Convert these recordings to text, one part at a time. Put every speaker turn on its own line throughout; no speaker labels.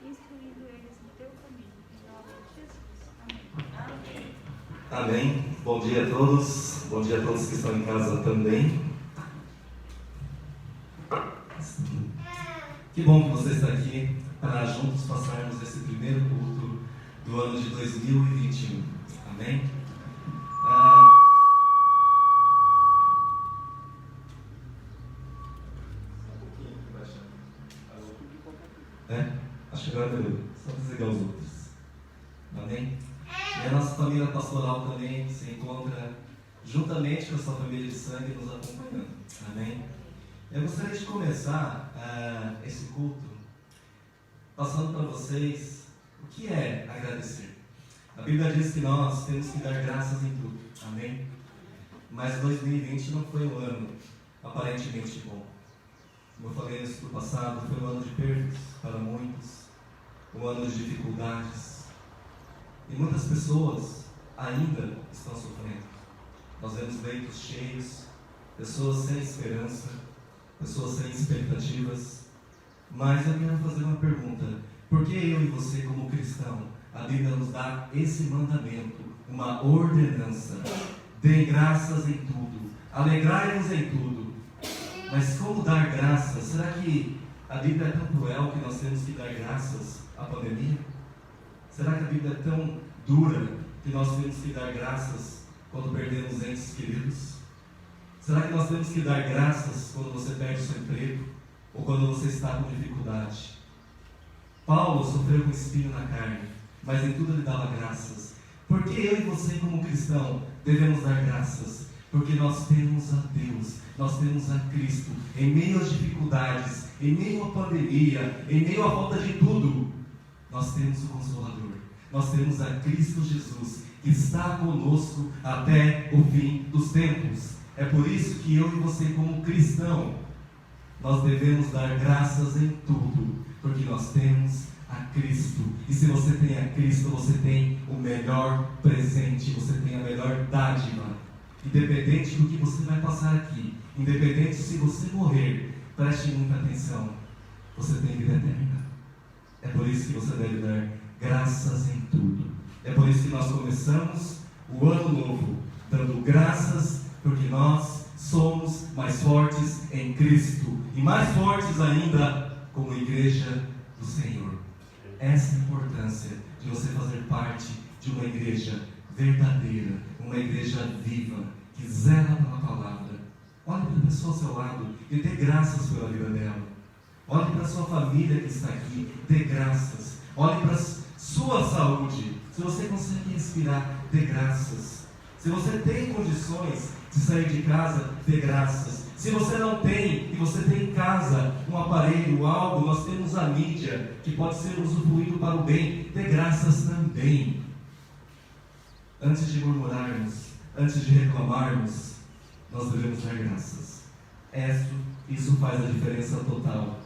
instruindo eles no teu caminho. Em nome de Jesus. Amém.
Amém. Bom dia a todos. Bom dia a todos que estão em casa também. Que bom que você está aqui para juntos passarmos esse primeiro culto do ano de 2021. Amém? Acho que agora melhorou. Só desligar os outros. Amém? E a nossa família pastoral também se encontra juntamente com a sua família de sangue nos acompanhando. Amém? Eu gostaria de começar esse culto passando para vocês o que é agradecer. A Bíblia diz que nós temos que dar graças em tudo. Amém? Mas 2020 não foi um ano aparentemente bom. Como eu falei no estudo passado, foi um ano de perdas para muitos, um ano de dificuldades. E muitas pessoas ainda estão sofrendo. Nós vemos leitos cheios, pessoas sem esperança, pessoas sem expectativas. Mas eu quero fazer uma pergunta: por que eu e você, como cristão, a Bíblia nos dá esse mandamento, uma ordenança? Dê graças em tudo, alegrai-vos em tudo. Mas como dar graças? Será que a Bíblia é tão cruel que nós temos que dar graças à pandemia? Será que a Bíblia é tão dura que nós temos que dar graças quando perdemos entes queridos? Será que nós temos que dar graças quando você perde o seu emprego? Ou quando você está com dificuldade? Paulo sofreu com espinho na carne, mas em tudo ele dava graças. Por que eu e você, como cristão, devemos dar graças? Porque nós temos a Deus, nós temos a Cristo. Em meio às dificuldades, em meio à pandemia, em meio à falta de tudo, nós temos o Consolador. Nós temos a Cristo Jesus, que está conosco até o fim dos tempos. É por isso que eu e você, como cristão, nós devemos dar graças em tudo, porque nós temos a Cristo. E se você tem a Cristo, você tem o melhor presente, você tem a melhor dádiva. Independente do que você vai passar aqui, independente se você morrer, preste muita atenção, você tem vida eterna. É por isso que você deve dar graças em tudo. É por isso que nós começamos o ano novo dando graças, porque nós somos mais fortes em Cristo e mais fortes ainda como igreja do Senhor. Essa é a importância de você fazer parte de uma igreja verdadeira, uma igreja viva, que zela pela palavra. Olhe para a pessoa ao seu lado e dê graças pela vida dela. Olhe para a sua família que está aqui, dê graças. Olhe para a sua saúde. Se você consegue respirar, dê graças. Se você tem condições de sair de casa, dê graças. Se você não tem, e você tem em casa um aparelho, algo, nós temos a mídia, que pode ser usufruído para o bem, dê graças também. Antes de murmurarmos, antes de reclamarmos, nós devemos dar graças. Isso faz a diferença total.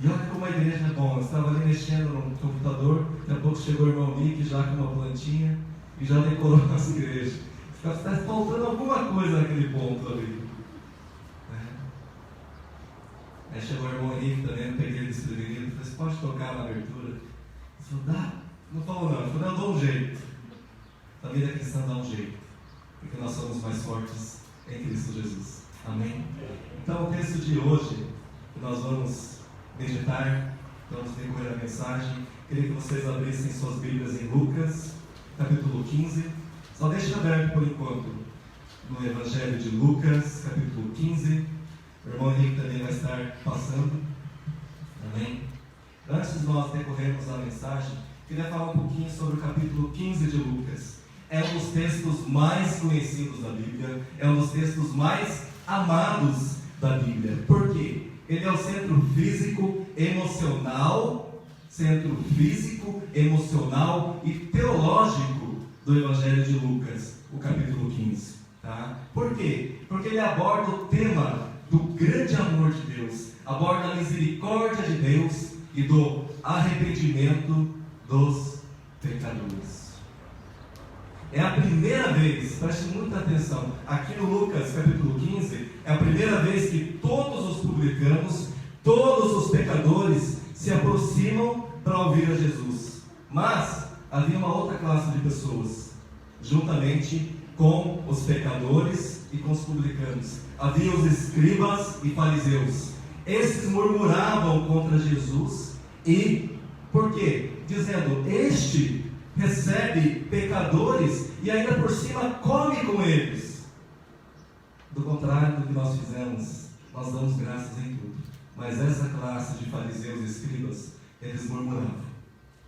E olha como a igreja é bom. Eu estava ali mexendo no computador, daqui a pouco chegou o irmão Mick já com uma plantinha e já decorou a nossa igreja. Está faltando alguma coisa naquele ponto ali. Aí chegou o irmão Henrique também, eu peguei ele desprevenido e falei: você pode tocar na abertura? Ele falou: dá. Não falou não. Ele falou: não, eu dou um jeito. A família cristã dá um jeito, porque nós somos mais fortes em Cristo Jesus. Amém? Então o texto de hoje, que nós vamos meditar, vamos decorrer a mensagem, queria que vocês abrissem suas Bíblias em Lucas, capítulo 15. Só deixe aberto por enquanto no Evangelho de Lucas, capítulo 15. O irmão Henrique também vai estar passando. Amém? Antes de nós decorrermos a mensagem, queria falar um pouquinho sobre o capítulo 15 de Lucas. É um dos textos mais conhecidos da Bíblia, é um dos textos mais amados da Bíblia. Por quê? Ele é o centro físico, emocional e teológico do Evangelho de Lucas, o capítulo 15. Tá? Por quê? Porque ele aborda o tema do grande amor de Deus, aborda a misericórdia de Deus e do arrependimento dos pecadores. É a primeira vez, preste muita atenção, aqui no Lucas capítulo 15, é a primeira vez que todos os publicanos, todos os pecadores se aproximam para ouvir a Jesus. Mas havia uma outra classe de pessoas, juntamente com os pecadores e com os publicanos. Havia os escribas e fariseus. Esses murmuravam contra Jesus. E por quê? Dizendo: este recebe pecadores e ainda por cima come com eles. Do contrário do que nós fizemos, nós damos graças em tudo. Mas essa classe de fariseus e escribas, eles murmuravam.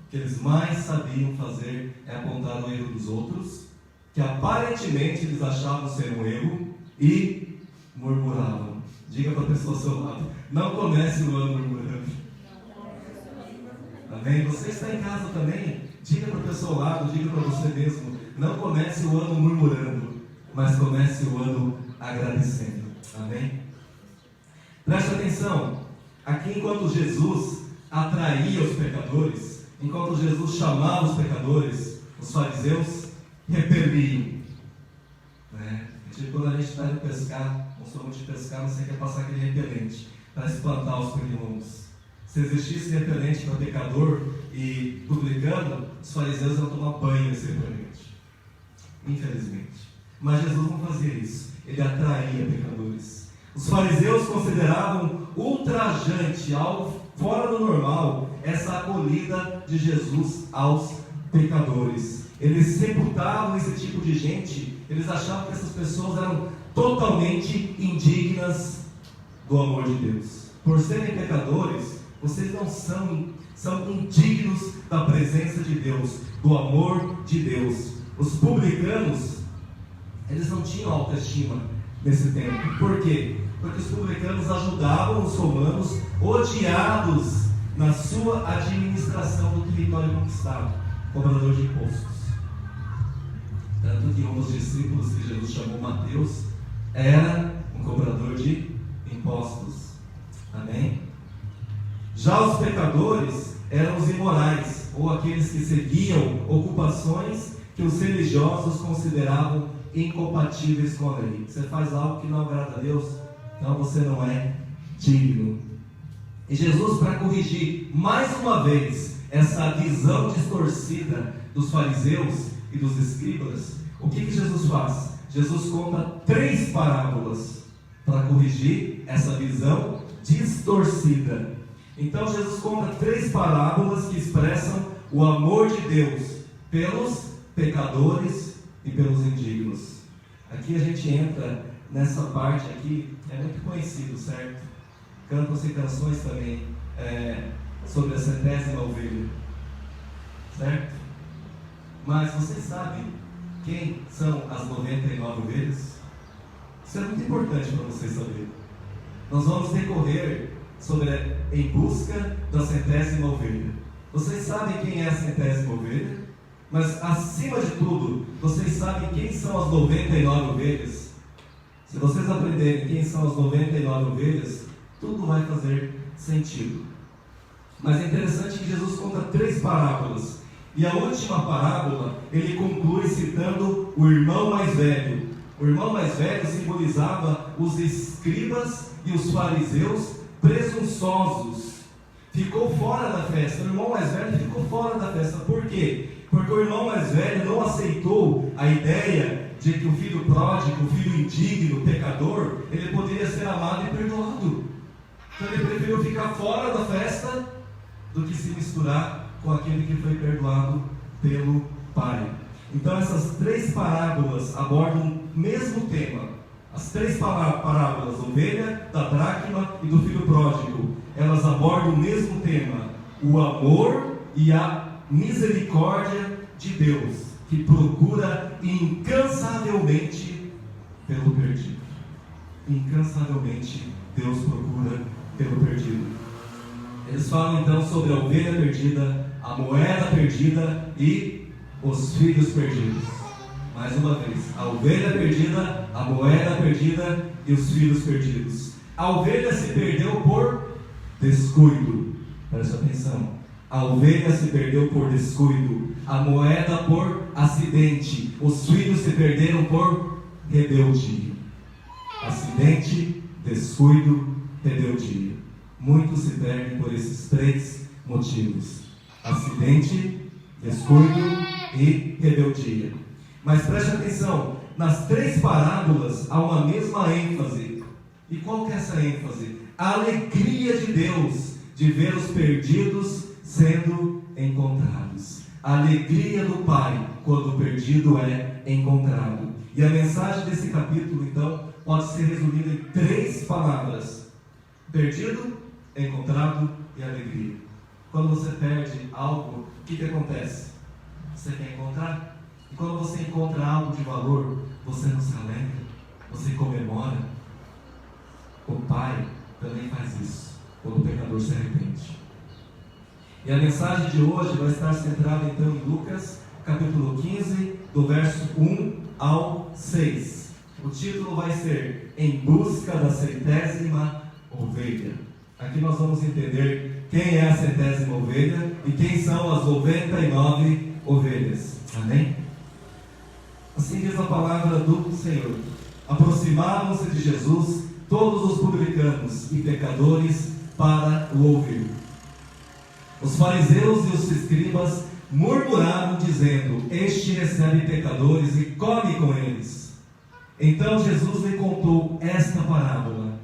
O que eles mais sabiam fazer é apontar o erro dos outros, que aparentemente eles achavam ser um erro, e murmuravam. Diga para a pessoa ao seu lado: não comece o ano murmurando. Amém? Você está em casa também? Diga para a pessoa ao lado, diga para você mesmo: não comece o ano murmurando, mas comece o ano agradecendo. Amém? Preste atenção. Aqui, enquanto Jesus atraía os pecadores, enquanto Jesus chamava os pecadores, os fariseus repeliam. Tipo quando a gente está indo pescar, não sou muito de pescar, você quer passar aquele repelente para espantar os pernilongos. Se existisse repelente para pecador e publicano, os fariseus iam tomar banho nesse repelente. Infelizmente. Mas Jesus não fazia isso. Ele atraía pecadores. Os fariseus consideravam ultrajante, algo fora do normal, essa acolhida de Jesus aos pecadores. Eles sepultavam esse tipo de gente. Eles achavam que essas pessoas eram totalmente indignas do amor de Deus. Por serem pecadores, vocês não são indignos da presença de Deus, do amor de Deus. Os publicanos, eles não tinham autoestima nesse tempo. Por quê? Porque os publicanos ajudavam os romanos, odiados na sua administração do território conquistado, cobrador de impostos. Tanto que um dos discípulos que Jesus chamou, Mateus, era um cobrador de impostos. Amém? Já os pecadores eram os imorais, ou aqueles que seguiam ocupações que os religiosos consideravam incompatíveis com a lei. Você faz algo que não agrada a Deus, então você não é digno. E Jesus, para corrigir mais uma vez essa visão distorcida dos fariseus e dos escribas, o que Jesus faz? Jesus conta 3 parábolas para corrigir essa visão distorcida. Então Jesus conta 3 parábolas que expressam o amor de Deus pelos pecadores e pelos indignos. Aqui a gente entra nessa parte aqui, é muito conhecido, certo? Cantam-se canções também sobre a 100ª ovelha, certo? Mas vocês sabem quem são as 99 ovelhas? Isso é muito importante para vocês saberem. Nós vamos decorrer em busca da 100ª ovelha. Vocês sabem quem é a 100ª ovelha? Mas acima de tudo, vocês sabem quem são as 99 ovelhas? Se vocês aprenderem quem são as 99 ovelhas, tudo vai fazer sentido. Mas é interessante que Jesus conta 3 parábolas. E a última parábola, ele conclui citando o irmão mais velho. O irmão mais velho simbolizava os escribas e os fariseus presunçosos. Ficou fora da festa. O irmão mais velho ficou fora da festa. Por quê? Porque o irmão mais velho não aceitou a ideia de que o filho pródigo, o filho indigno, o pecador, ele poderia ser amado e perdoado. Então ele preferiu ficar fora da festa do que se misturar com aquele que foi perdoado pelo Pai. Então essas 3 parábolas abordam o mesmo tema. As 3 parábolas, ovelha, da dracma e do filho pródigo, elas abordam o mesmo tema: o amor e a misericórdia de Deus, que procura incansavelmente pelo perdido. Incansavelmente Deus procura pelo perdido. Eles falam então sobre a ovelha perdida, a moeda perdida e os filhos perdidos. Mais uma vez, a ovelha perdida, a moeda perdida e os filhos perdidos. A ovelha se perdeu por descuido. Presta atenção. A ovelha se perdeu por descuido, a moeda por acidente, os filhos se perderam por rebeldia. Acidente, descuido, rebeldia. Muitos se perdem por esses 3 motivos: acidente, descuido e rebeldia. Mas preste atenção, nas 3 parábolas há uma mesma ênfase. E qual que é essa ênfase? A alegria de Deus de ver os perdidos sendo encontrados. A alegria do Pai quando o perdido é encontrado. E a mensagem desse capítulo, então, pode ser resumida em 3 palavras: perdido, encontrado e alegria. Quando você perde algo, o que acontece? Você quer encontrar? E quando você encontra algo de valor, você não se alegra, você comemora. O Pai também faz isso quando o pecador se arrepende. E a mensagem de hoje vai estar centrada então em Lucas, capítulo 15, do verso 1 ao 6. O título vai ser Em Busca da 100ª Ovelha. Aqui nós vamos entender quem é a 100ª ovelha e quem são as 99 ovelhas. Amém? Assim diz a palavra do Senhor: aproximaram-se de Jesus todos os publicanos e pecadores para o ouvir. Os fariseus e os escribas murmuraram, dizendo: este recebe pecadores e come com eles. Então Jesus lhe contou esta parábola: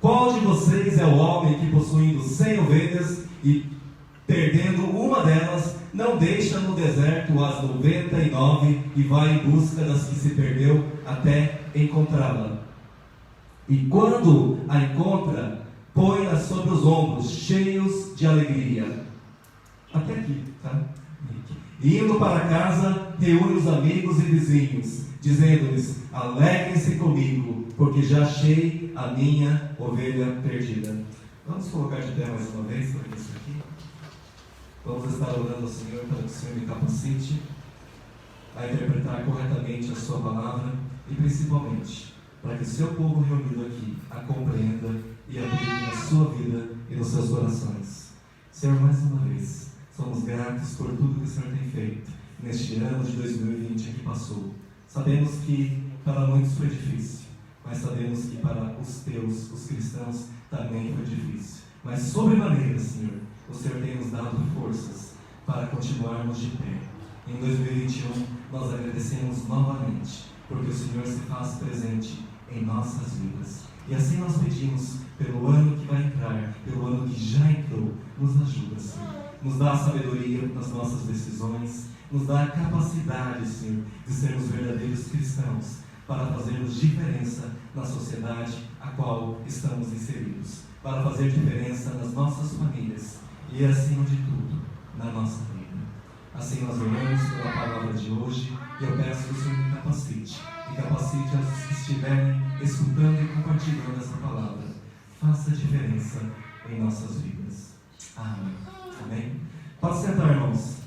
qual de vocês é o homem que, possuindo 100 ovelhas e perdendo uma delas, não deixa no deserto as 99 e vai em busca das que se perdeu até encontrá-la? E quando a encontra, põe-a sobre os ombros, cheios de alegria. Até aqui, tá? E indo para casa, reúne os amigos e vizinhos, dizendo-lhes: alegrem-se comigo, porque já achei a minha ovelha perdida. Vamos colocar de pé mais uma vez para isso aqui. Vamos estar orando ao Senhor para que o Senhor me capacite a interpretar corretamente a sua palavra e principalmente para que o seu povo reunido aqui a compreenda e aplique na sua vida e nos seus corações. Senhor, mais uma vez, somos gratos por tudo que o Senhor tem feito neste ano de 2020 que passou. Sabemos que para muitos foi difícil, mas sabemos que para os teus, os cristãos, também foi difícil. Mas sobremaneira, Senhor, o Senhor tem nos dado forças para continuarmos de pé. Em 2021, nós agradecemos novamente, porque o Senhor se faz presente em nossas vidas. E assim nós pedimos, pelo ano que vai entrar, pelo ano que já entrou, nos ajuda, Senhor. Nos dá a sabedoria nas nossas decisões, nos dá a capacidade, Senhor, de sermos verdadeiros cristãos, para fazermos diferença na sociedade a qual estamos inseridos, para fazer diferença nas nossas famílias e, acima de tudo, na nossa vida. Assim nós oramos pela palavra de hoje e eu peço que o Senhor me capacite e capacite os que estiverem escutando e compartilhando essa palavra. Faça diferença em nossas vidas. Amém. Amém. Pode sentar, irmãos.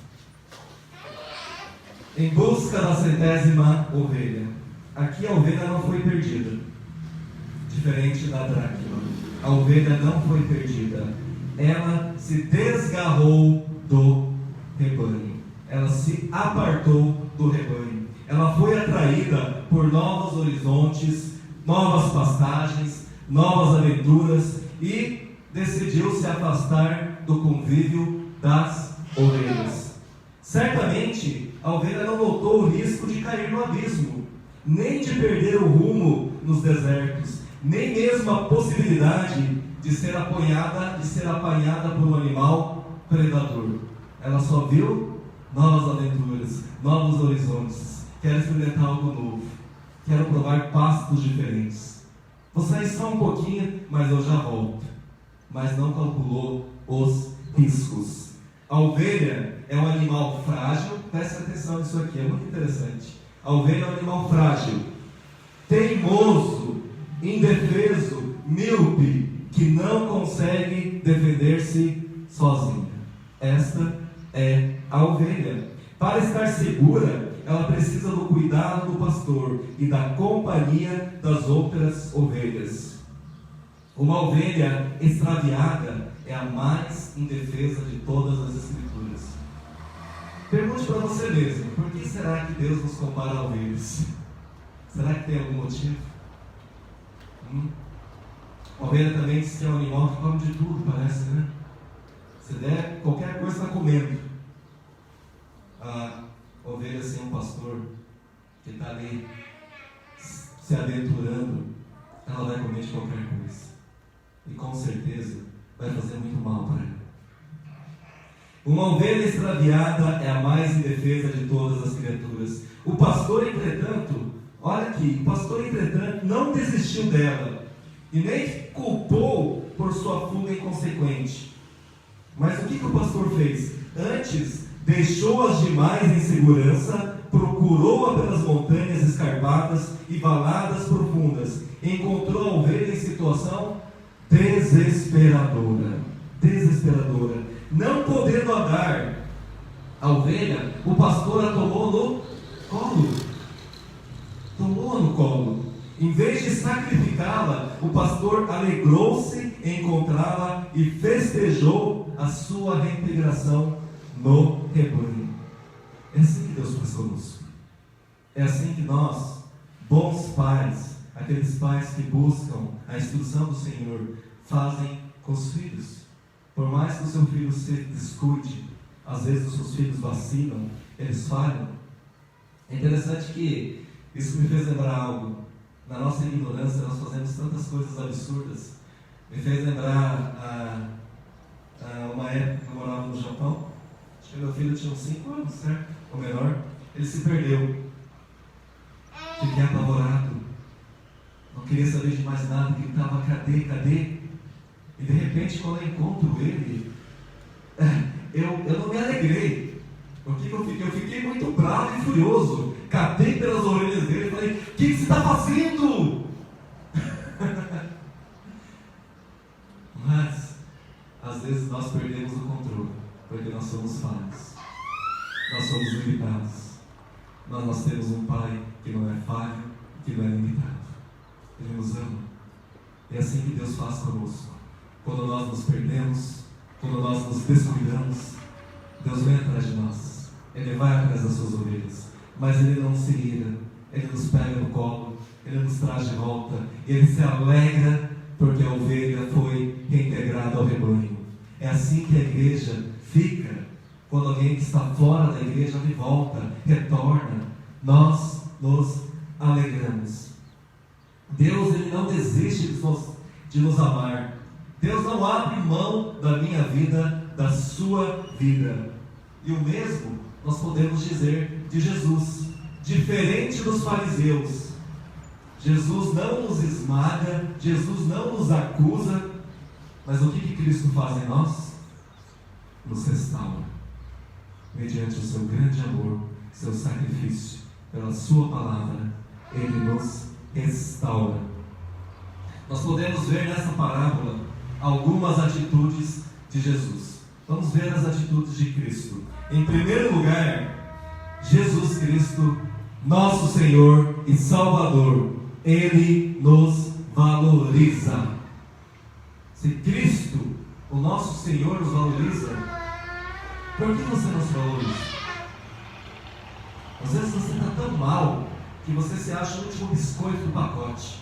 Em busca da 100ª ovelha. Aqui a ovelha não foi perdida, diferente da dracma. A ovelha não foi perdida, ela se desgarrou do rebanho, ela se apartou do rebanho, ela foi atraída por novos horizontes, novas pastagens, novas aventuras e decidiu se afastar do convívio das ovelhas. Certamente a ovelha não notou o risco de cair no abismo, nem de perder o rumo nos desertos, nem mesmo a possibilidade de ser apanhada por um animal predador. Ela só viu novas aventuras, novos horizontes. Quero experimentar algo novo, quero provar pastos diferentes. Vou sair só um pouquinho, mas eu já volto. Mas não calculou os riscos. A ovelha é um animal frágil, presta atenção nisso aqui, é muito interessante. A ovelha é um animal frágil, teimoso, indefeso, míope, que não consegue defender-se sozinha. Esta é a ovelha. Para estar segura, ela precisa do cuidado do pastor e da companhia das outras ovelhas. Uma ovelha extraviada é a mais indefesa de todas as Escrituras. Pergunte para você mesmo: por que será que Deus nos compara a ovelhas? Será que tem algum motivo? A ovelha também diz que é um animal que come de tudo, parece, né? Se der qualquer coisa, está comendo. A ovelha sem um pastor, que está ali se aventurando, ela vai comer de qualquer coisa. E com certeza vai fazer muito mal para ela. Uma ovelha extraviada é a mais indefesa de todas as criaturas. O pastor, entretanto, olha aqui, o pastor, entretanto, não desistiu dela e nem culpou por sua fuga inconsequente. Mas o que o pastor fez? Antes, deixou-as demais em segurança, procurou-a pelas montanhas escarpadas e valadas profundas. Encontrou a ovelha em situação desesperadora. Desesperadora. Não podendo andar, a ovelha, o pastor a tomou no colo. Tomou no colo. Em vez de sacrificá-la, o pastor alegrou-se em encontrá-la e festejou a sua reintegração no rebanho. É assim que Deus faz conosco. É assim que nós, bons pais, aqueles pais que buscam a instrução do Senhor, fazem com os filhos. Por mais que o seu filho se descuide, às vezes os seus filhos vacilam, eles falham. É interessante que isso me fez lembrar algo. Na nossa ignorância, nós fazemos tantas coisas absurdas. Me fez lembrar uma época que eu morava no Japão. Acho que meu filho tinha uns 5 anos, certo? Ou menor. Ele se perdeu. Fiquei apavorado. Não queria saber de mais nada. Gritava, cadê? E de repente, quando eu encontro ele, eu não me alegrei. O que eu fiquei? Eu fiquei muito bravo e furioso. Catei pelas orelhas dele e falei: o que você está fazendo? Mas, às vezes, nós perdemos o controle, porque nós somos falhos. Nós somos limitados. Mas nós temos um Pai que não é falho, que não é limitado. Ele nos ama. É assim que Deus faz conosco. Quando nós nos perdemos, quando nós nos descuidamos, Deus vem atrás de nós. Ele vai atrás das suas ovelhas. Mas Ele não se ira. Ele nos pega no colo. Ele nos traz de volta. Ele se alegra porque a ovelha foi reintegrada ao rebanho. É assim que a igreja fica. Quando alguém que está fora da igreja de volta, retorna, nós nos alegramos. Deus, Ele não desiste de nos amar. Deus não abre mão da minha vida, da sua vida. E o mesmo nós podemos dizer de Jesus. Diferente dos fariseus, Jesus não nos esmaga, Jesus não nos acusa, mas o que Cristo faz em nós? Nos restaura. Mediante o seu grande amor, seu sacrifício, pela sua palavra, Ele nos restaura. Nós podemos ver nessa parábola algumas atitudes de Jesus. Vamos ver as atitudes de Cristo. Em primeiro lugar, Jesus Cristo, nosso Senhor e Salvador, Ele nos valoriza. Se Cristo, o nosso Senhor, nos valoriza, por que você não se valoriza? Às vezes você está tão mal que você se acha o último biscoito do pacote.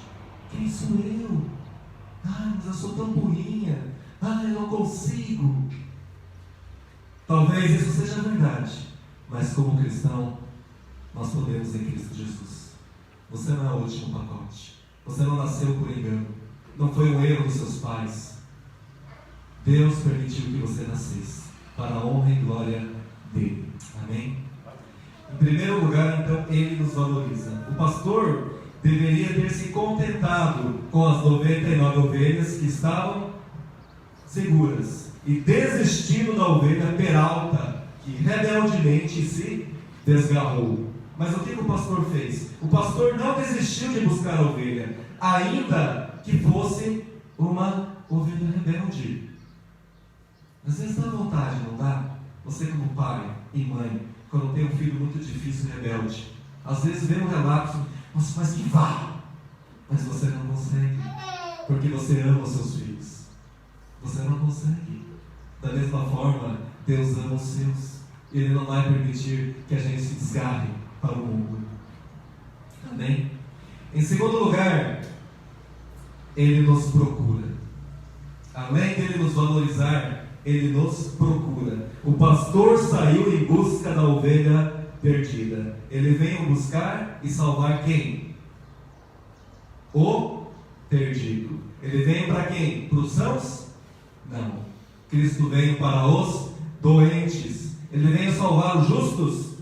Quem sou eu? Mas eu sou tão burrinha. Eu não consigo. Talvez isso seja verdade, mas como cristão, nós podemos em Cristo Jesus. Você não é o último pacote. Você não nasceu por engano. Não foi um erro dos seus pais. Deus permitiu que você nascesse para a honra e glória dele. Amém? Em primeiro lugar, então, Ele nos valoriza. O pastor deveria ter se contentado com as 99 ovelhas que estavam seguras e desistindo da ovelha peralta, que rebeldemente se desgarrou. Mas o que o pastor fez? O pastor não desistiu de buscar a ovelha, ainda que fosse uma ovelha rebelde. Às vezes dá vontade, não dá? Você como pai e mãe, quando tem um filho muito difícil e rebelde, às vezes vê um relato: nossa, mas que vá! Mas você não consegue, porque você ama os seus filhos. Você não consegue. Da mesma forma, Deus ama os seus. Ele não vai permitir que a gente se desgarre para o mundo. Amém? Em segundo lugar, Ele nos procura. Além de Ele nos valorizar, Ele nos procura. O pastor saiu em busca da ovelha perdida. Ele veio buscar e salvar quem? O perdido. Ele veio para quem? Para os sãos? Não. Cristo veio para os doentes. Ele veio salvar os justos?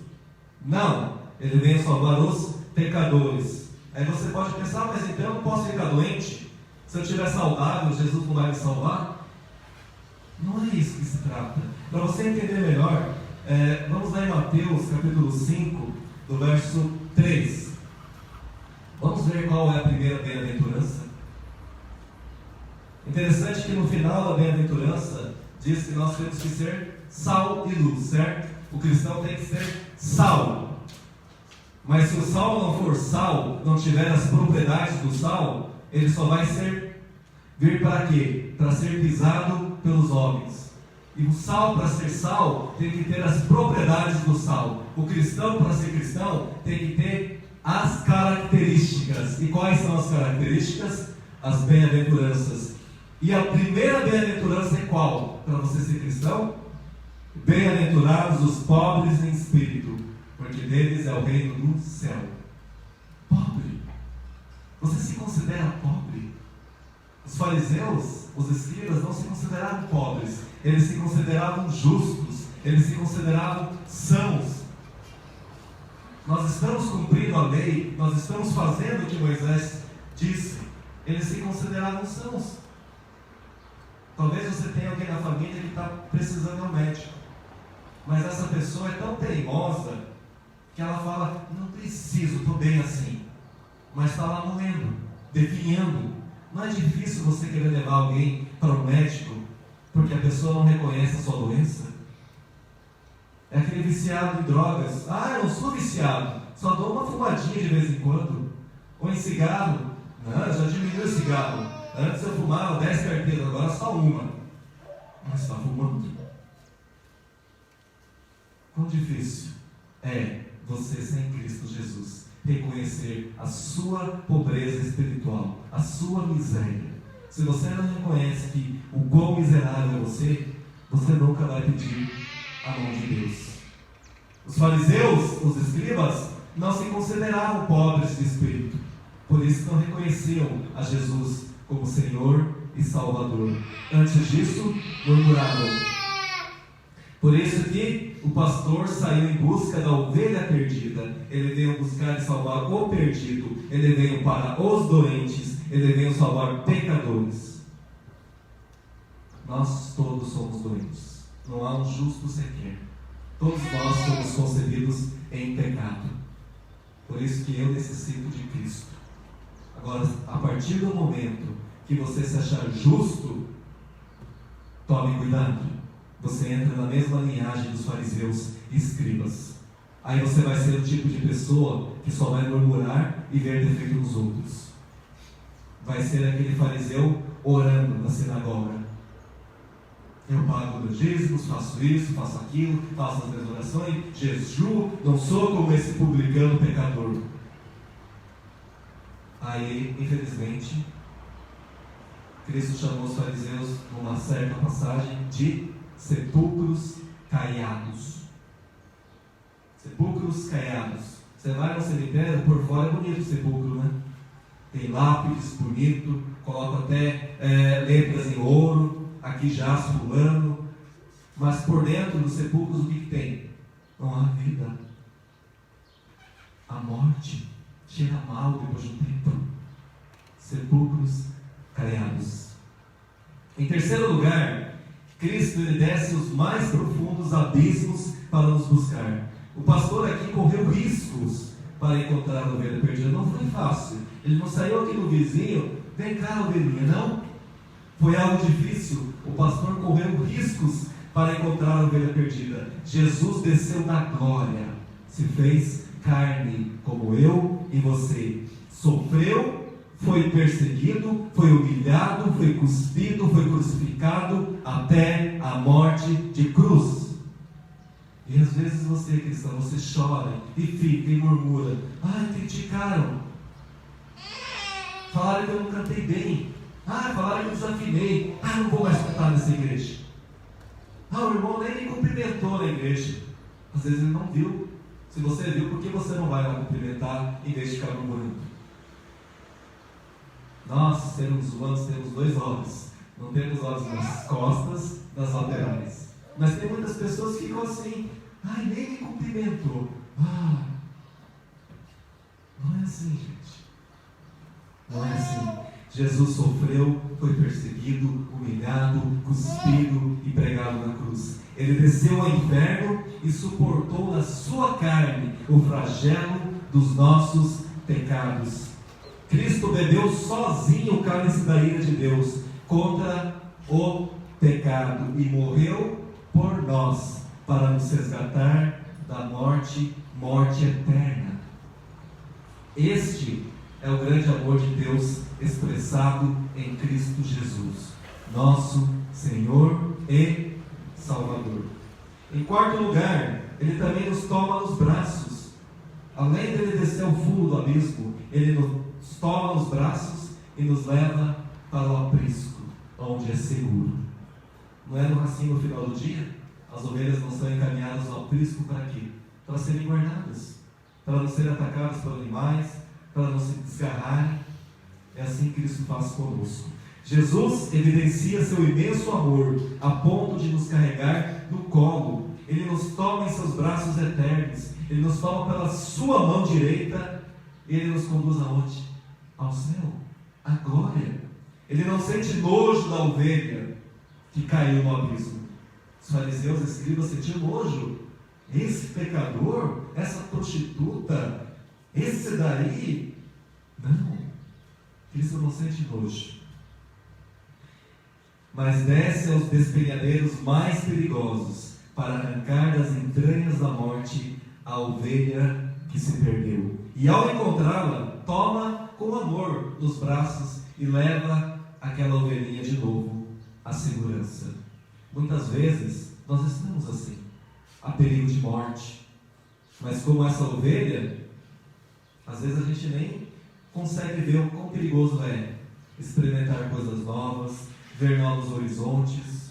Não. Ele veio salvar os pecadores. Aí você pode pensar, mas então eu não posso ficar doente? Se eu estiver saudável, Jesus não vai me salvar? Não é isso que se trata. Para você entender melhor, vamos lá em Mateus capítulo 5, do verso 3. Vamos ver qual é a primeira bem-aventurança. Interessante que no final da bem-aventurança diz que nós temos que ser sal e luz, certo? O cristão tem que ser sal. Mas se o sal não for sal, não tiver as propriedades do sal, ele só vai vir para quê? Para ser pisado pelos homens. E o sal, para ser sal, tem que ter as propriedades do sal. O cristão, para ser cristão, tem que ter as características. E quais são as características? As bem-aventuranças. E a primeira bem-aventurança é qual? Para você ser cristão? Bem-aventurados os pobres em espírito, porque deles é o reino do céu. Pobre. Você se considera pobre? Os fariseus, os escribas, não se consideravam pobres. Eles se consideravam justos. Eles se consideravam sãos. Nós estamos cumprindo a lei. Nós estamos fazendo o que Moisés disse. Eles se consideravam sãos. Talvez você tenha alguém na família que está precisando de um médico. Mas essa pessoa é tão teimosa que ela fala, não preciso, estou bem assim. Mas está lá moendo, definhando. Não é difícil você querer levar alguém para o médico porque a pessoa não reconhece a sua doença? É aquele viciado em drogas. Eu não sou viciado, só dou uma fumadinha de vez em quando. Ou em cigarro. Não, eu já diminui o cigarro. Antes eu fumava 10 carteiras, agora só uma. Mas está fumando. Quão difícil é você, sem Cristo Jesus, reconhecer a sua pobreza espiritual, a sua miséria. Se você não reconhece que o quão miserável é você, você nunca vai pedir a mão de Deus. Os fariseus, os escribas, não se consideravam pobres de espírito. Por isso não reconheciam a Jesus como Senhor e Salvador. Antes disso, murmuravam. Por isso que o pastor saiu em busca da ovelha perdida. Ele veio buscar e salvar o perdido. Ele veio para os doentes. Ele veio salvar pecadores. Nós todos somos doentes. Não há um justo sequer. Todos nós somos concebidos em pecado. Por isso que eu necessito de Cristo. Agora, a partir do momento que você se achar justo, tome cuidado. Você entra na mesma linhagem dos fariseus e escribas. Aí você vai ser o tipo de pessoa que só vai murmurar e ver defeito nos outros. Vai ser aquele fariseu orando na sinagoga. Eu pago meus dízimos, faço isso, faço aquilo, faço as minhas orações, jejuo, não sou como esse publicano pecador. Aí, infelizmente, Cristo chamou os fariseus, numa certa passagem, de sepulcros caiados. Sepulcros caiados. Você vai no cemitério, por fora é bonito o sepulcro, né? Tem lápides bonito, coloca até letras em ouro, aqui jaz fulano. Mas por dentro dos sepulcros o que tem? Não há vida. A morte cheira mal depois de um tempo. Sepulcros caiados. Em terceiro lugar, Cristo ele desce os mais profundos abismos para nos buscar. O pastor aqui correu riscos para encontrar a ovelha perdida. Não foi fácil. Ele não saiu aqui no vizinho, vem cá, ovelhinha, não. Foi algo difícil. O pastor correu riscos para encontrar a ovelha perdida. Jesus desceu da glória, se fez carne como eu e você. Sofreu, foi perseguido, foi humilhado, foi cuspido, foi crucificado até a morte de cruz. E às vezes você, cristão, você chora e fica e murmura. Criticaram. Falaram que eu não cantei bem. Falaram que eu desafinei. Não vou mais cantar nessa igreja. Ah, o irmão nem me cumprimentou na igreja. Às vezes ele não viu. Se você viu, por que você não vai lá cumprimentar em vez de ficar murmurando? Nós, seres humanos, temos 2 olhos. Não temos olhos nas costas, nas laterais. Mas tem muitas pessoas que ficam assim: ai, nem me cumprimentou. Ah, não é assim, gente. Não é assim. Jesus sofreu, foi perseguido, humilhado, cuspido e pregado na cruz. Ele desceu ao inferno e suportou na sua carne o flagelo dos nossos pecados. Cristo bebeu sozinho o cálice da ira de Deus contra o pecado e morreu por nós, para nos resgatar da morte eterna. Este é o grande amor de Deus expressado em Cristo Jesus, nosso Senhor e Salvador. Em quarto lugar, Ele também nos toma nos braços. Além de Ele descer ao fundo do abismo, Ele nos toma nos braços e nos leva para o aprisco, onde é seguro. Não é assim no final do dia? As ovelhas não são encaminhadas ao aprisco para quê? Para serem guardadas, para não serem atacadas por animais, para não se desgarrarem. É assim que Cristo faz conosco. Jesus evidencia seu imenso amor a ponto de nos carregar no colo. Ele nos toma em seus braços eternos. Ele nos toma pela sua mão direita e Ele nos conduz aonde? Ao céu, à glória. Ele não sente nojo da ovelha que caiu no abismo. Os fariseus e escribas sentiam nojo. Esse pecador, essa prostituta, esse daí. Não, Cristo não sente nojo, mas desce aos despenhadeiros mais perigosos para arrancar das entranhas da morte a ovelha que se perdeu. E ao encontrá-la, toma com amor nos braços e leva aquela ovelhinha de novo à segurança. Muitas vezes nós estamos assim, a perigo de morte, mas como essa ovelha, às vezes a gente nem consegue ver o quão perigoso é experimentar coisas novas, ver novos horizontes.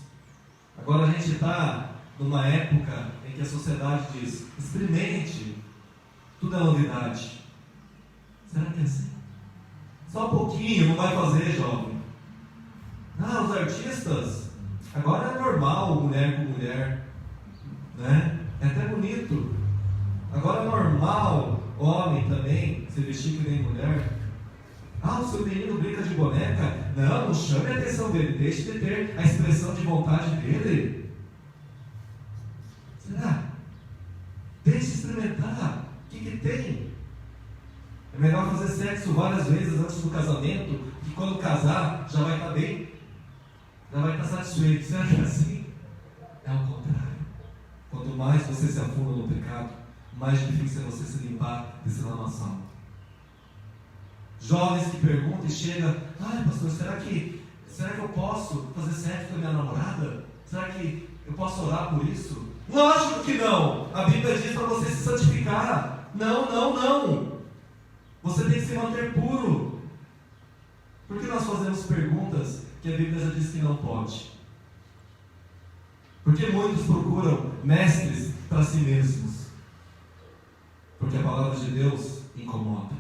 Agora a gente está numa época em que a sociedade diz: experimente, tudo é novidade. Será que é assim? Só um pouquinho, não vai fazer, jovem. Ah, os artistas, agora é normal mulher com mulher, né? É até bonito. Agora é normal homem também se vestir que nem mulher. Ah, o seu menino brinca de boneca. Não chame a atenção dele, deixe de ter a expressão de vontade dele. Será? Deixe experimentar. O que tem? É melhor fazer sexo várias vezes antes do casamento, que quando casar já vai estar bem, já vai estar satisfeito. Será que é assim? É o contrário. Quanto mais você se afunda no pecado, mais difícil é você se limpar dessa lamação. Jovens que perguntam e chegam: ai pastor, será que eu posso fazer sexo com a minha namorada? Será que eu posso orar por isso? Lógico que não! A Bíblia diz para você se santificar. Não! Você tem que se manter puro. Por que nós fazemos perguntas que a Bíblia já diz que não pode? Porque muitos procuram mestres para si mesmos. Porque a palavra de Deus incomoda.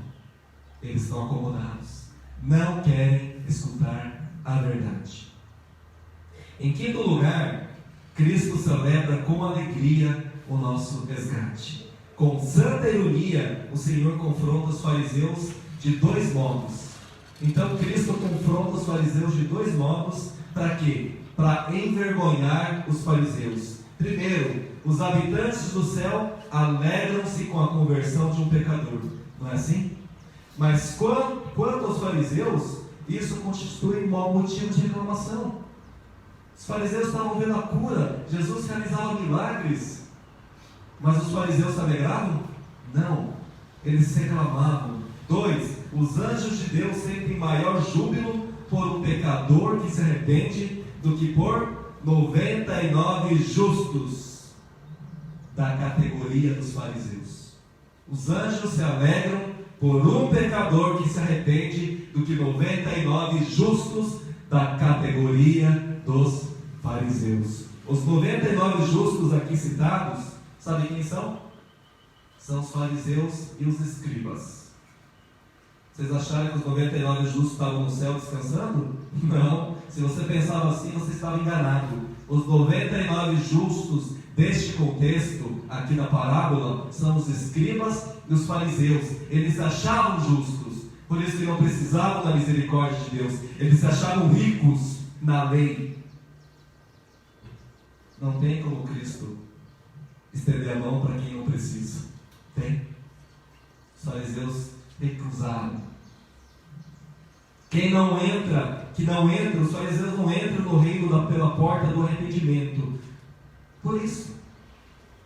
Eles estão acomodados. Não querem escutar a verdade. Em quinto lugar, Cristo celebra com alegria o nosso resgate. Com santa ironia, o Senhor confronta os fariseus de 2 modos. Então Cristo confronta os fariseus de 2 modos. Para quê? Para envergonhar os fariseus. Primeiro, os habitantes do céu alegram-se com a conversão de um pecador. Não é assim? Mas quanto aos fariseus, isso constitui um mau motivo de reclamação. Os fariseus estavam vendo a cura, Jesus realizava milagres, mas os fariseus se alegravam? Não, eles reclamavam. 2, os anjos de Deus sentem maior júbilo por um pecador que se arrepende do que por 99 justos da categoria dos fariseus. Os anjos se alegram por um pecador que se arrepende do que 99 justos da categoria dos fariseus. Os 99 justos aqui citados, sabe quem são? São os fariseus e os escribas. Vocês acharam que os 99 justos estavam no céu descansando? Não. Se você pensava assim, você estava enganado. Os 99 justos deste contexto, aqui na parábola, são os escribas e os fariseus. Eles se achavam justos, por isso que não precisavam da misericórdia de Deus. Eles se achavam ricos na lei. Não tem como Cristo estender a mão para quem não precisa. Tem. Os fariseus recusaram. Quem não entra, os fariseus não entram no reino pela porta do arrependimento. Por isso,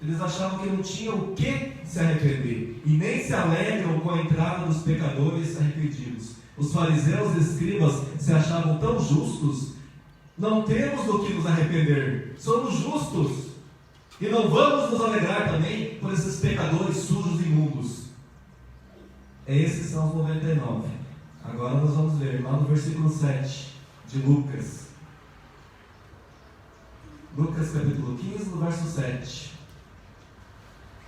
eles achavam que não tinham o que se arrepender, e nem se alegram com a entrada dos pecadores arrependidos. Os fariseus e escribas se achavam tão justos. Não temos do que nos arrepender, somos justos, e não vamos nos alegrar também por esses pecadores sujos e imundos. Esses são os 99. Agora nós vamos ler lá no versículo 7 de Lucas. Lucas capítulo 15, no verso 7.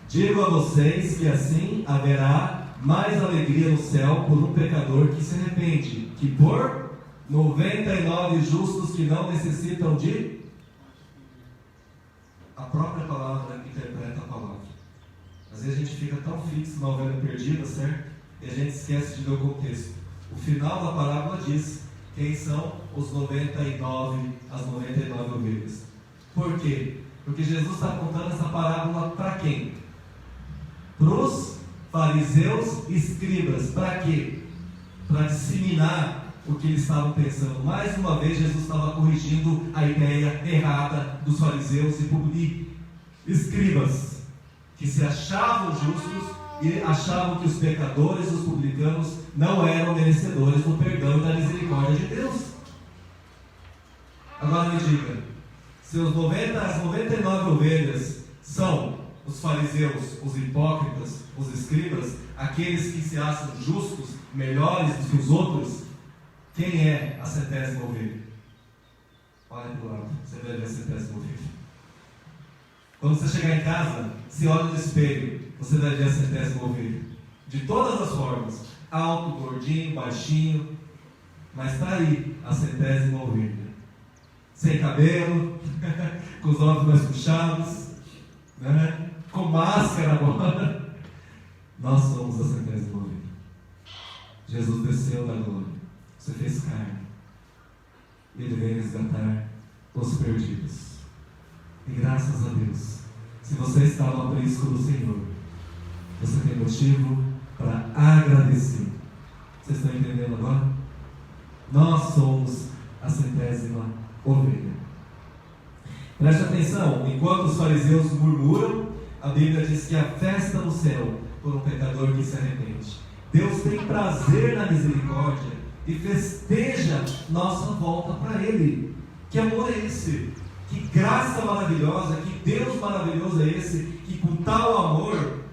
Digo a vocês que assim haverá mais alegria no céu por um pecador que se arrepende, que por 99 justos que não necessitam de... A própria palavra interpreta a palavra. Às vezes a gente fica tão fixo na ovelha perdida, certo? E a gente esquece de ver o contexto. O final da parábola diz quem são os 99, as 99 ovelhas. Por quê? Porque Jesus está contando essa parábola para quem? Para os fariseus e escribas. Para quê? Para disseminar o que eles estavam pensando. Mais uma vez Jesus estava corrigindo a ideia errada dos fariseus e escribas, que se achavam justos e achavam que os pecadores, os publicanos, não eram merecedores do perdão e da misericórdia de Deus. Agora me diga, se as 99 ovelhas são os fariseus, os hipócritas, os escribas, aqueles que se acham justos, melhores do que os outros, quem é a 100ª ovelha? Olha para o lado, você vai ver a 100ª ovelha. Quando você chegar em casa, se olha no espelho, você vai ver a 100ª ovelha. De todas as formas, alto, gordinho, baixinho, mas está aí a 100ª ovelha. Sem cabelo, com os olhos mais puxados, né? Com máscara agora. Nós somos a 100ª ovelha. Jesus desceu da glória, você fez carne, e Ele veio resgatar os perdidos. E graças a Deus, se você está no aprisco do Senhor, você tem motivo para agradecer. Vocês estão entendendo agora? Nós somos a 100ª ovelha. Preste atenção, enquanto os fariseus murmuram, a Bíblia diz que a festa no céu por um pecador que se arrepende. Deus tem prazer na misericórdia e festeja nossa volta para Ele. Que amor é esse? Que graça maravilhosa, que Deus maravilhoso é esse, que com tal amor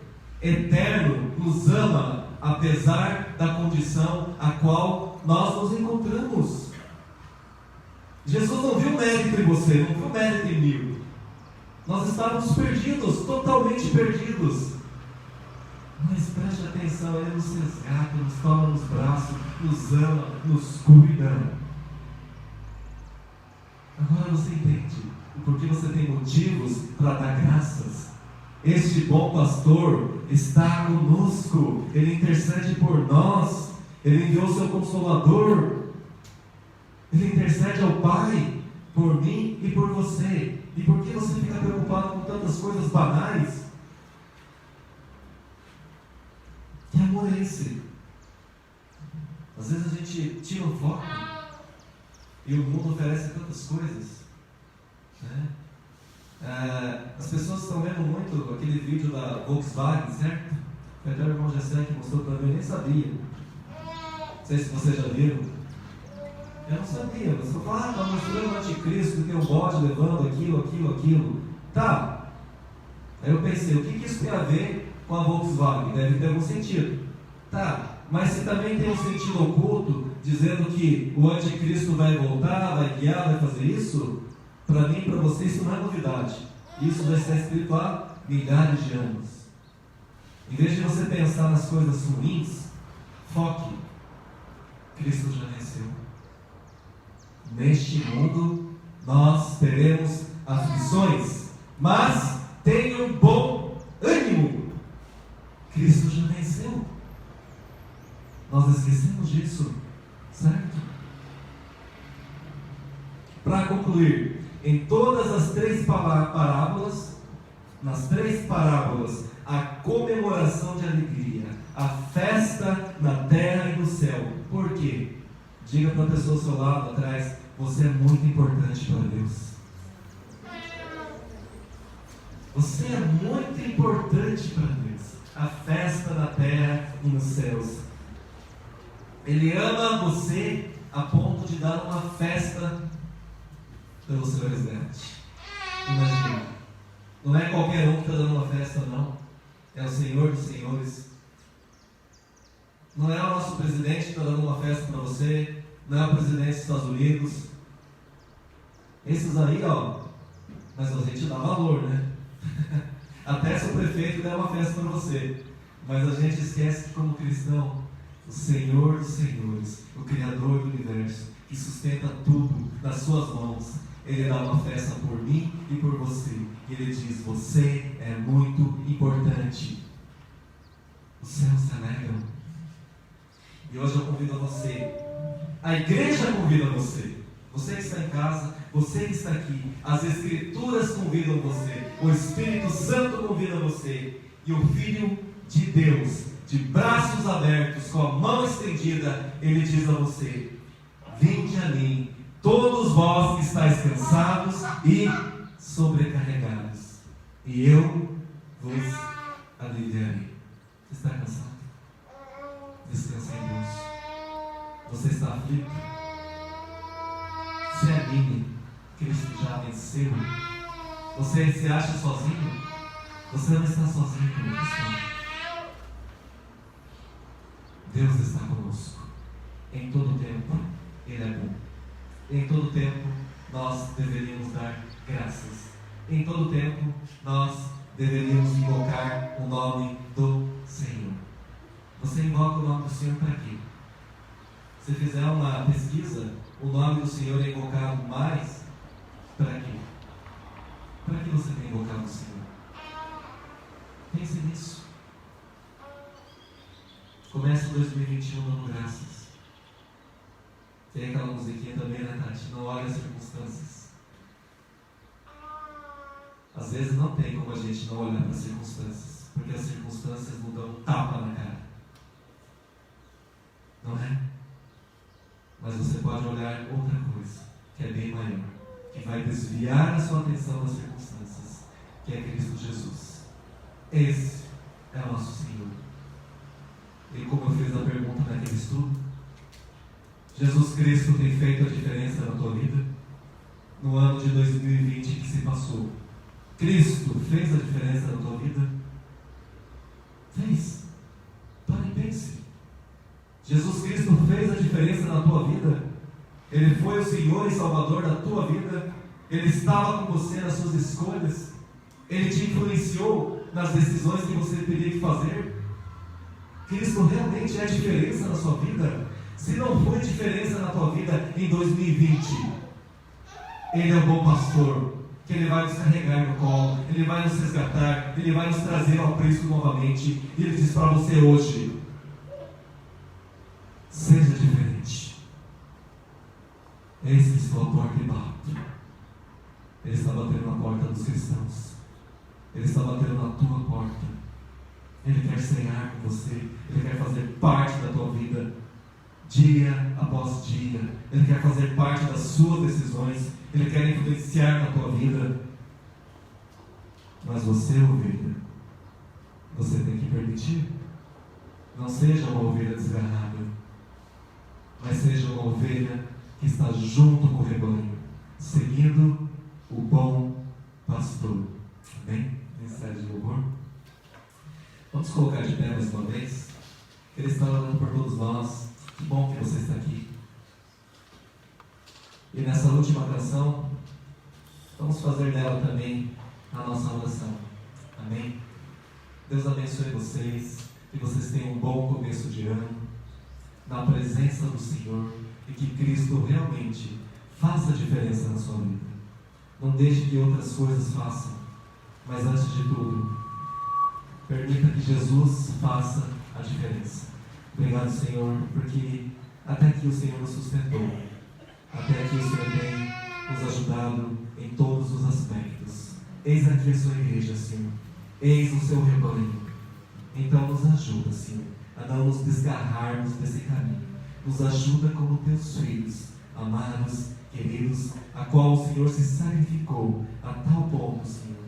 eterno nos ama, apesar da condição a qual nós nos encontramos. Jesus não viu mérito em você, não viu mérito em mim. Nós estávamos perdidos, totalmente perdidos. Mas preste atenção, Ele nos resgata, nos toma nos braços, nos ama, nos cuida. Agora você entende o porquê você tem motivos para dar graças. Este bom pastor está conosco, Ele intercede por nós, Ele enviou o seu Consolador, Ele intercede ao Pai por mim e por você. E por que você fica preocupado com tantas coisas banais? Que amor é esse? Às vezes a gente tira o foco e o mundo oferece tantas coisas, né? As pessoas estão vendo muito aquele vídeo da Volkswagen, certo? Foi até o irmão Jessé que mostrou para mim, eu nem sabia. Não sei se vocês já viram. Eu não sabia, você falou, está mostrando o anticristo, que tem um bode levando aquilo. Tá. Aí eu pensei, o que isso tem a ver com a Volkswagen? Deve ter algum sentido. Tá, mas se também tem um sentido oculto, dizendo que o anticristo vai voltar, vai guiar, vai fazer isso, Para mim e para você isso não é novidade. Isso já está escrito há milhares de anos. Em vez de você pensar nas coisas ruins, foque. Cristo já venceu. Neste mundo nós teremos aflições, mas tenham bom ânimo. Cristo já venceu. Nós esquecemos disso, certo? Para concluir, em todas as 3 parábolas, nas 3 parábolas, a comemoração de alegria, a festa na terra e no céu. Por quê? Diga para a pessoa ao seu lado atrás: você é muito importante para Deus. Você é muito importante para Deus. A festa na terra e nos céus. Ele ama você a ponto de dar uma festa pelo seu resgate. Imagina, não é qualquer um que está dando uma festa, não. É o Senhor dos Senhores. Não é o nosso presidente que está dando uma festa para você. Não é o presidente dos Estados Unidos. Esses aí, ó, mas a gente dá valor, né? Até se o prefeito der uma festa para você. Mas a gente esquece que, como cristão, o Senhor dos Senhores, o Criador do Universo, que sustenta tudo nas suas mãos, Ele dá uma festa por mim e por você. E Ele diz: você é muito importante. Os céus se alegram. E hoje eu convido a você, a igreja convida você, você que está em casa, você que está aqui, as Escrituras convidam você, o Espírito Santo convida você, e o Filho de Deus, de braços abertos, com a mão estendida, Ele diz a você: vinde a mim, todos vós que estáis cansados e sobrecarregados, e eu vos aliviarei. Você está cansado? Descansa em Deus. Você está aflito? Se anime, Cristo já venceu. Você se acha sozinho? Você não está sozinho como cristão. Deus está conosco. Em todo tempo, Ele é bom. Em todo tempo, nós deveríamos dar graças. Em todo tempo, nós deveríamos invocar o nome do Senhor. Você invoca o nome do Senhor para quê? Se fizer uma pesquisa, o nome do Senhor é invocado mais para quê? Para que você tem invocado o Senhor? Pense nisso. Comece 2021 dando graças. Tem aquela musiquinha também, né, Tati? Não olhe as circunstâncias. Às vezes não tem como a gente não olhar para as circunstâncias, porque as circunstâncias nos dão um tapa na cara. Não é? Mas você pode olhar outra coisa, que é bem maior, que vai desviar a sua atenção das circunstâncias, que é Cristo Jesus. Esse é o nosso Senhor. E como eu fiz a pergunta naquele estudo, Jesus Cristo tem feito a diferença na tua vida? No ano de 2020 que se passou, Cristo fez a diferença na tua vida? Fez. Pare e pense. Jesus Cristo fez a diferença na tua vida. Ele foi o Senhor e Salvador da tua vida. Ele estava com você nas suas escolhas. Ele te influenciou nas decisões que você teria que fazer. Cristo realmente é a diferença na sua vida. Se não foi diferença na tua vida em 2020, Ele é o bom pastor, que Ele vai nos carregar no colo, Ele vai nos resgatar, Ele vai nos trazer ao Cristo novamente. E Ele diz para você hoje: seja diferente. Eis que estou à porta e bato. Ele está batendo na porta dos cristãos. Ele está batendo na tua porta. Ele quer cear com você. Ele quer fazer parte da tua vida, dia após dia. Ele quer fazer parte das suas decisões. Ele quer influenciar na tua vida. Mas você, ovelha, você tem que permitir. Não seja uma ovelha desgarrada, mas seja uma ovelha que está junto com o rebanho, seguindo o bom pastor. Amém? Mensagem de louvor. Vamos colocar de pé mais uma vez. Ele está orando por todos nós. Que bom que você está aqui. E nessa última canção, vamos fazer dela também a nossa oração. Amém? Deus abençoe vocês, que vocês tenham um bom começo de ano, na presença do Senhor, e que Cristo realmente faça diferença na sua vida. Não deixe que outras coisas façam, mas antes de tudo, permita que Jesus faça a diferença. Obrigado, Senhor, porque até aqui o Senhor nos sustentou, até aqui o Senhor tem nos ajudado em todos os aspectos. Eis aqui a sua igreja, Senhor, eis o seu rebanho. Então nos ajuda, Senhor, a não nos desgarrarmos desse caminho. Nos ajuda como teus filhos, amados, queridos, a qual o Senhor se sacrificou a tal ponto, Senhor,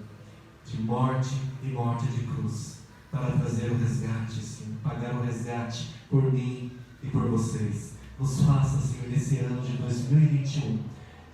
de morte e morte de cruz, para trazer o resgate, Senhor, pagar o resgate por mim e por vocês. Nos faça, Senhor, nesse ano de 2021,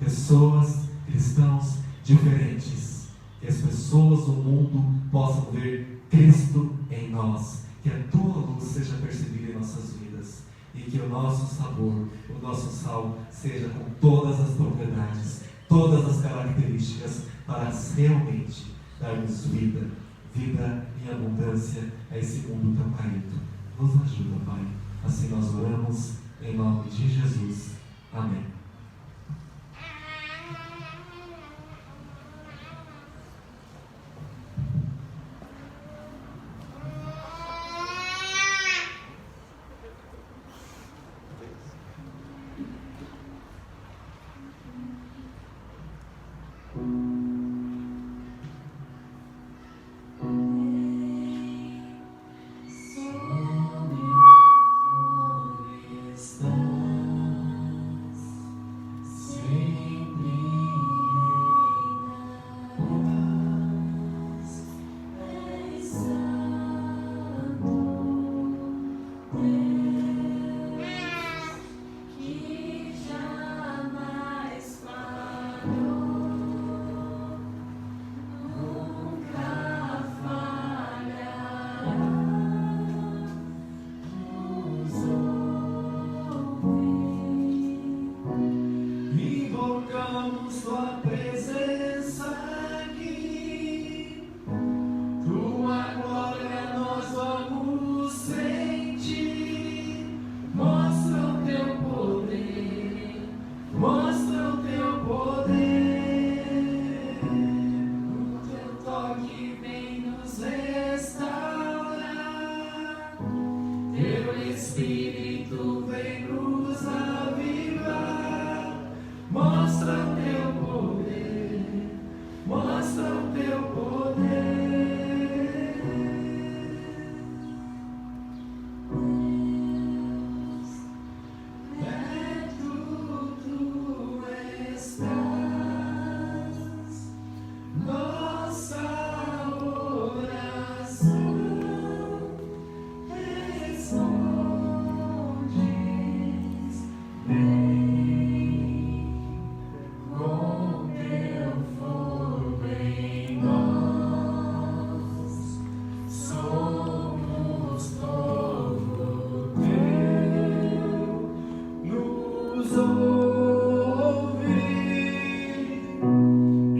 pessoas, cristãos diferentes, que as pessoas do mundo possam ver Cristo em nós, que a tua luz seja percebida em nossas vidas, e que o nosso sabor, o nosso sal, seja com todas as propriedades, todas as características, para realmente darmos vida em abundância a esse mundo tão caído. Nos ajuda, Pai. Assim nós oramos, em nome de Jesus. Amém.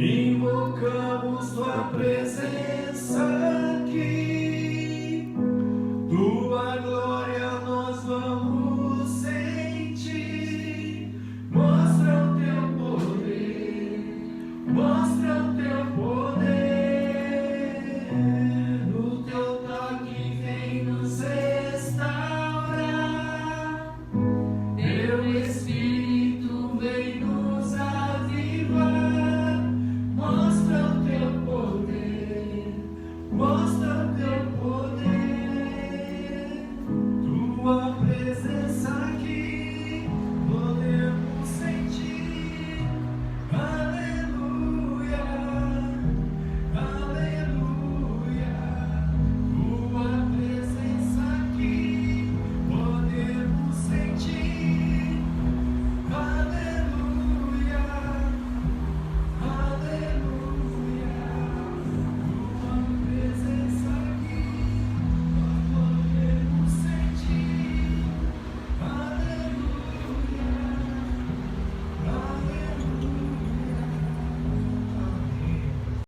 Invocamos tua presença.